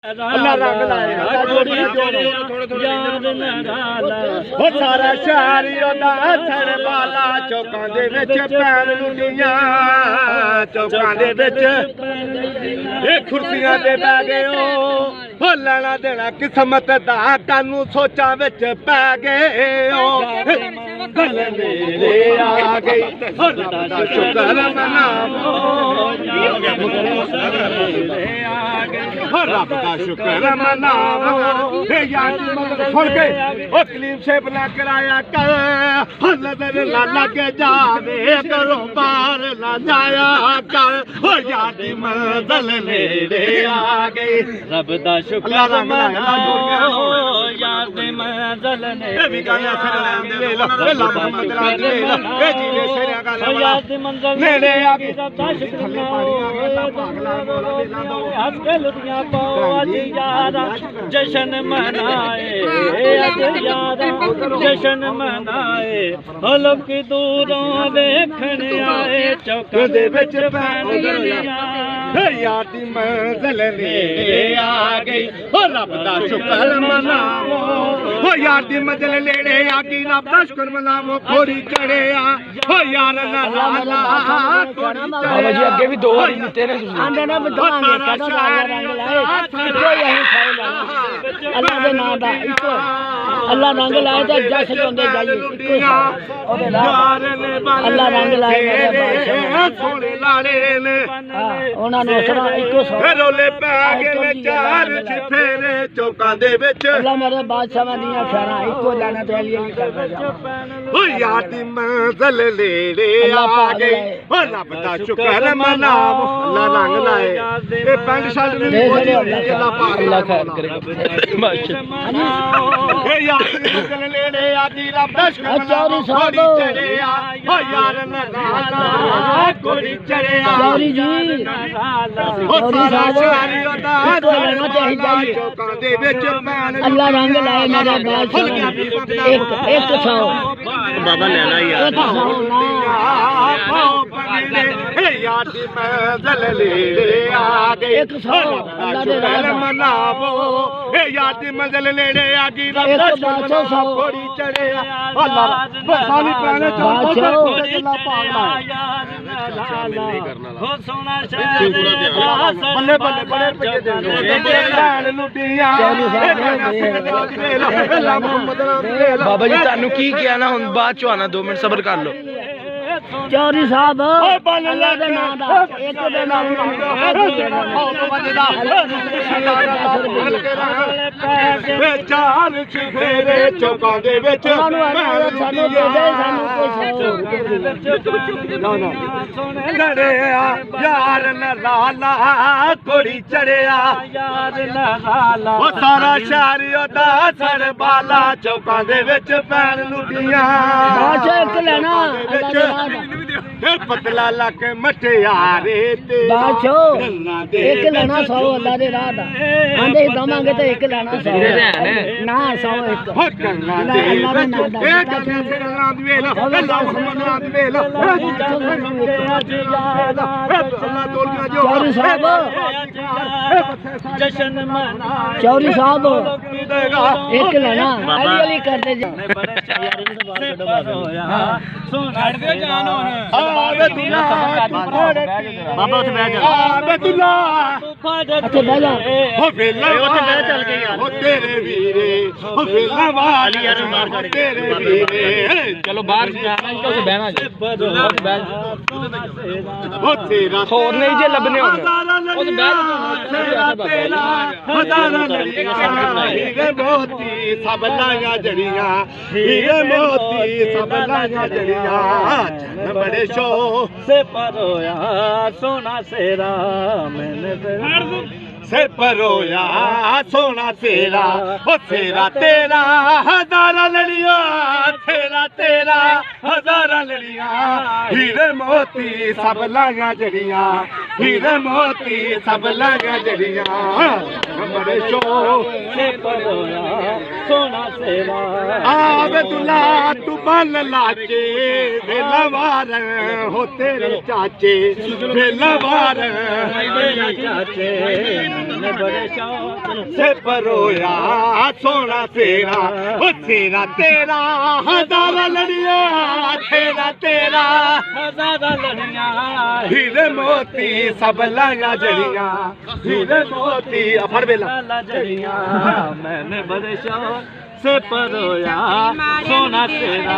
अल्लाह रंग लाएगा सारा शहर सड़ वाला चौकां दे विच पैन लुटियां चौकां दे विच खुर्सियां ते बह गए हो लेना देना किस्मत दा कानू सोचां विच पै गए हो गल मेरे आ गई शुक्र मनावो रब दा शुक्र मनावो यार सुन के ओ कलीम शेप ना कराया कर नजर ना लग जावे घरों बाहर ना जाया कर ओ यार दी मंजिल नेड़े आ गई रब दा शुक्र मनावो यार दी मंजिल नेड़े भी गाना फिर लांदे वे ला मोहम्मद लांदे ए जीवे सेरा गाना यार दी मंजिल नेड़े आ गई रब दा शुक्र मनावो हंस के लुटियां आज यारा जश्न मनाए यारा जश्न मनाए हलक दूरों देखण आए चौकां दे विच पैन यार दी मंजिल नेड़े आ गई ओ रब दा शुक्र मनावो ओ यार दी मंजिल नेड़े आ गई रब दा शुक्र मनावो थोड़ी चढ़े ओ यार ला ला बाबा जी अगे भी दो वारी दिते ने तुसी आंदे ना बधांगे कदों लाया रंग लाए इको ही अहीं सारे लाए अल्लाह दे नाम दा इको अल्लाह रंग लाए ते जस जोंदे जाइए इको ओदे नाम अल्लाह रंग लाए मेरे बादशाह सोने लाले ने ਉਹਨਾਂ ਨੂੰ ਅਸਰਾ ਇੱਕੋ ਸੌ ਰੋਲੇ ਪੈ ਗਏ ਚਾਰ ਚਫੇਰੇ ਚੌਕਾਂ ਦੇ ਵਿੱਚ ਅੱਲਾ ਮੇਰੇ ਬਾਦਸ਼ਾਹਾਂ ਦੀਆਂ ਖੈਰਾਂ ਇੱਕੋ ਲੈਣਾ ਤੇ ਅਲੀ ਅਲੀ ਕਰਦਾ ਜਾ ਓ ਯਾਰ ਦੀ ਮੰਜ਼ਿਲ ਨੇੜੇ ਆ ਗਈ ਓ ਰੱਬ ਦਾ ਸ਼ੁਕਰ ਮਨਾਵੋ ਅੱਲਾ ਰੰਗ ਲਾਏ ਇਹ ਪੈਂਟ ਸ਼ਰਟ ਵੀ ਬੋਲੀ ਅੱਲਾ ਪਾਕ ਅੱਲਾ ਖੈਰ ਕਰੇ ਮਾਸ਼ਾਅੱਲਾ ਇਹ ਯਾਰ ਦੀ ਮੰਜ਼ਿਲ ਨੇੜੇ ਆ ਗਈ ਰੱਬ ਦਾ ਸ਼ੁਕਰ ਚੌਰੀ ਸਾਹਿਬ ਚੜਿਆ ਓ ਯਾਰ ਨਾ ਕੋੜੀ ਚੜਿਆ ਚੌਰੀ ਜੀ अल्लाह रंग लाए मेरे एक सौ बाबा लेना यार मनावो यार दी मंजिल नेड़े आ गई घोड़ी चढ़े बल्ले बल्ले बड़े लुटियां बाबा जी तानू की किया ना हुन बाद चो आना 2 मिनट सबर कर लो चौरी साहब अल्लाह दे नाम दा एक दे नाम चार चफेरे चौकां दे विच सानू दे दे सानू चढ़िया यार लाला कोड़ी चढ़िया यार लाला ओ सारा शहर ओदा सड़ बाला चौकां दे विच पैन लुटियां बादशाह एक लेना पतला लक मटियारे ते बादशाह एक लेना 100 अल्लाह दे राह दा आंदे दवांगे ते एक लेना 100 ना 100 एक हो करना दे ए कथे सिर नाम दी वेला अल्लाह मोहम्मद नाम दी वेला चौरी साहब जश्न मना चौरी साहब एक लेना अली अली करते जा छड़ दे जान हुन बाबा उठ बैठ जा अब्दुल्ला अच्छा बैठ जा ओ वेला उठ बैठ चल के यार ओ तेरे वीरे ओ वेला वाली यार मार कर तेरे वीरे चलो बाहर जाना तो उसे बहना बैठ ओ तेरा और नहीं जे लबने होने उसे बैठ तेरा हजारा लड़ियां हीरे मोती सब लाया जड़ियां हीरे मोती सब लाया जड़ियां बड़े शो से परोया सोना सेरा मैंने से परोया सोना तेरा ओ तेरा तेरा हजारा लड़िया तेरा तेरा हजारा लड़िया हीरे मोती सब लाया जड़िया हीरे मोती सब लगा जड़ियां बड़े शौक से परोया सोना सेवा आवे दुला तू बल लाचे वेलावार हो तेरे चाचे वेलावार चाचे बड़े शौक से परोया सोना सेरा ओ सेरा तेरा हजार लड़िया तेरा तेरा हजार लड़िया हीरे मोती सब लगा जड़ियां हीरे मोती फड़ बेला जड़ियां मैंने बड़े शौक से परोया सोना तेरा